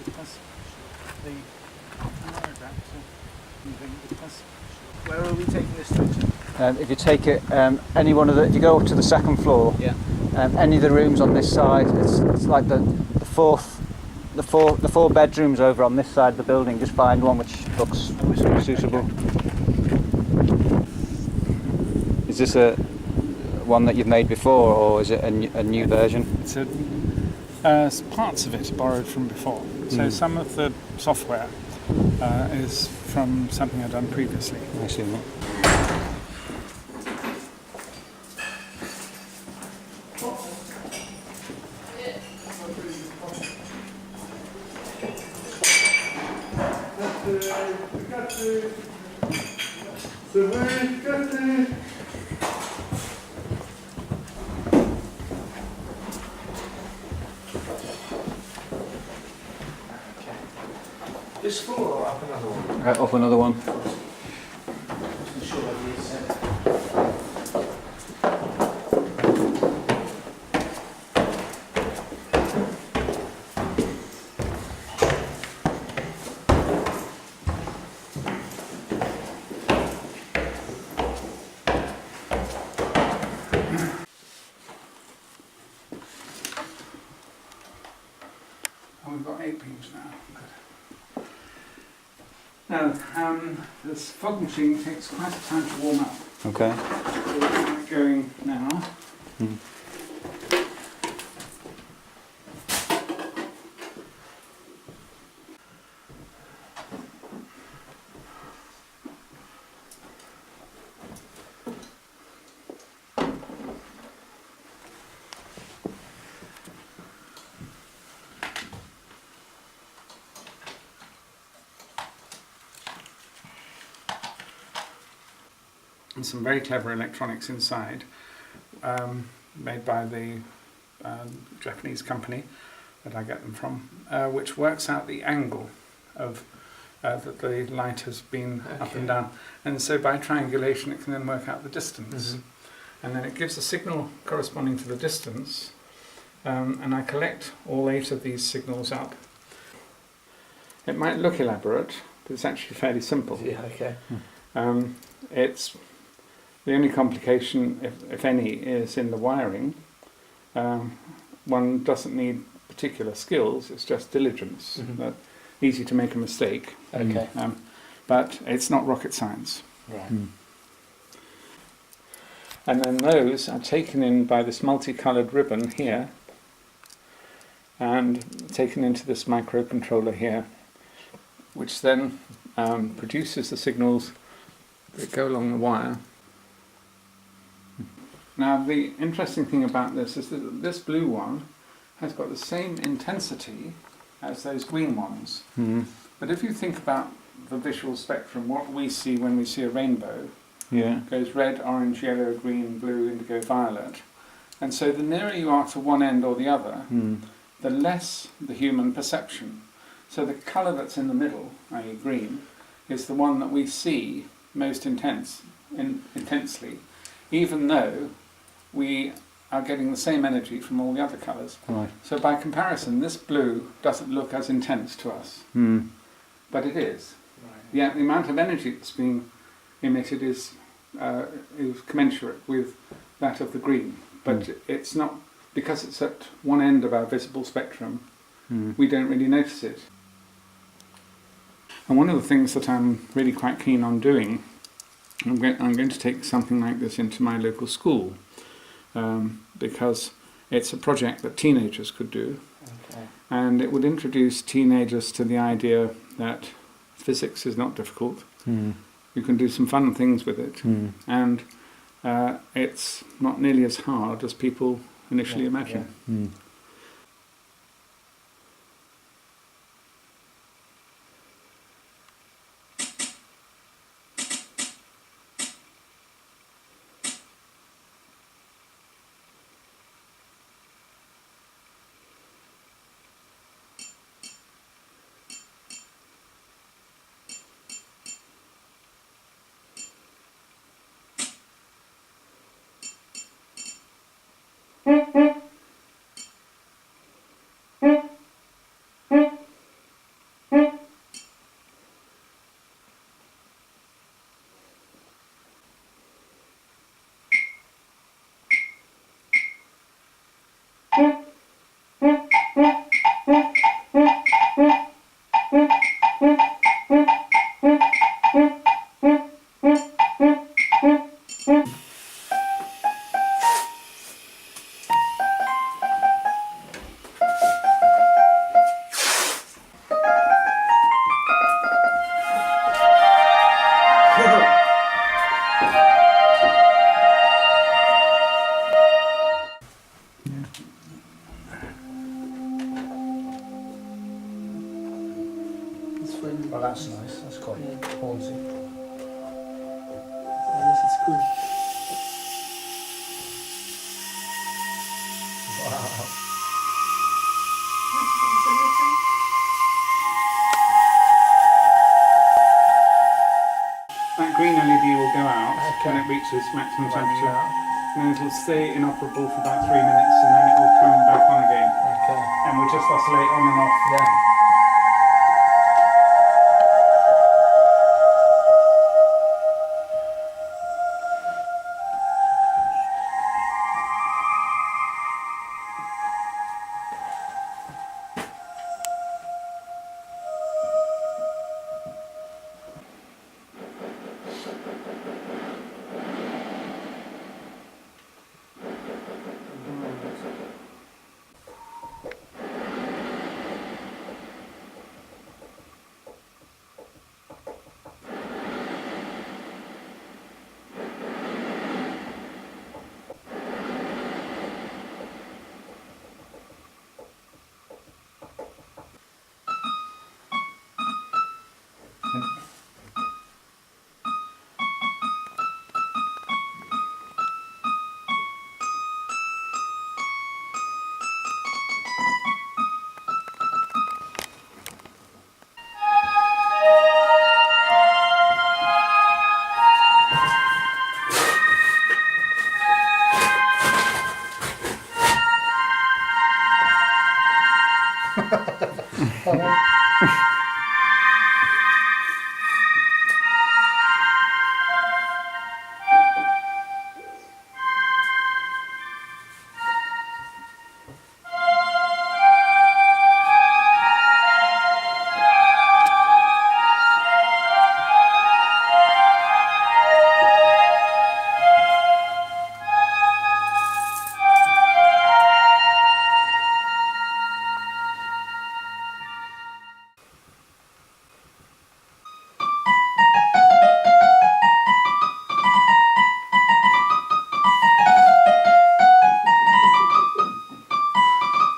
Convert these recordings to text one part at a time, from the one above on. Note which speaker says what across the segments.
Speaker 1: because the adapter moving, because where are we taking this through to?
Speaker 2: If you take it, if you go up to the second floor,
Speaker 1: Yeah.
Speaker 2: any of the rooms on this side, it's like the four bedrooms over on this side of the building. Just find one which looks suitable. Okay. Is this a one that you've made before, or is it a new version?
Speaker 1: It's parts of it are borrowed from before. So some of the software is from something I've done previously.
Speaker 2: I see that.
Speaker 1: This floor or up another one?
Speaker 2: Up another one.
Speaker 1: I'm sure it is. We've got 8 beams now. Good. Now, this fog machine takes quite a time to warm up.
Speaker 2: Okay.
Speaker 1: So we're going now. And some very clever electronics inside, made by the Japanese company that I get them from, which works out the angle of that the light has been up and down. And so by triangulation it can then work out the distance. And then it gives a signal corresponding to the distance, and I collect all 8 of these signals up. It might look elaborate, but it's actually fairly simple.
Speaker 3: Yeah, okay.
Speaker 1: It's the only complication, if any, is in the wiring. One doesn't need particular skills, it's just diligence. Easy to make a mistake.
Speaker 3: Okay.
Speaker 1: But it's not rocket science.
Speaker 3: Right.
Speaker 1: And then those are taken in by this multicoloured ribbon here and taken into this microcontroller here, which then produces the signals that go along the wire. Now the interesting thing about this is that this blue one has got the same intensity as those green ones. But if you think about the visual spectrum, what we see when we see a rainbow goes red, orange, yellow, green, blue, indigo, violet. And so the nearer you are to one end or the other, the less the human perception. So the colour that's in the middle, i.e. green, is the one that we see most intensely, even though we are getting the same energy from all the other colours.
Speaker 2: Right.
Speaker 1: So by comparison, this blue doesn't look as intense to us, but it is.
Speaker 3: Right.
Speaker 1: The amount of energy that's being emitted is commensurate with that of the green, but it's not, because it's at one end of our visible spectrum, we don't really notice it. And one of the things that I'm really quite keen on doing, I'm going to take something like this into my local school, because it's a project that teenagers could do, and it would introduce teenagers to the idea that physics is not difficult. You can do some fun things with it, and it's not nearly as hard as people initially imagine.
Speaker 3: it's fine.
Speaker 4: Oh, that's nice. That's quite haunting.
Speaker 3: Yes, it's good.
Speaker 4: Wow.
Speaker 1: That green LED will go out
Speaker 4: Okay.
Speaker 1: when it reaches maximum temperature,
Speaker 4: Wow.
Speaker 1: and then it'll stay inoperable for about 3 minutes, and then it will come back on again.
Speaker 4: Okay.
Speaker 1: And we'll just oscillate on and off.
Speaker 4: Yeah.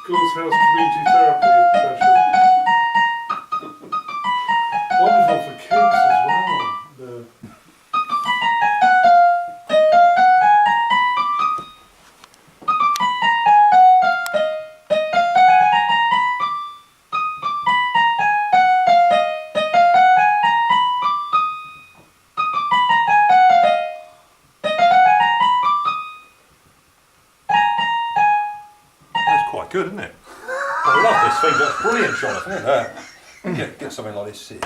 Speaker 5: Girls' House Community Therapy session. Wonderful for kids as well. That's quite good, isn't it? I love this thing. That's brilliant, Jonathan. Isn't it? Get something like this here.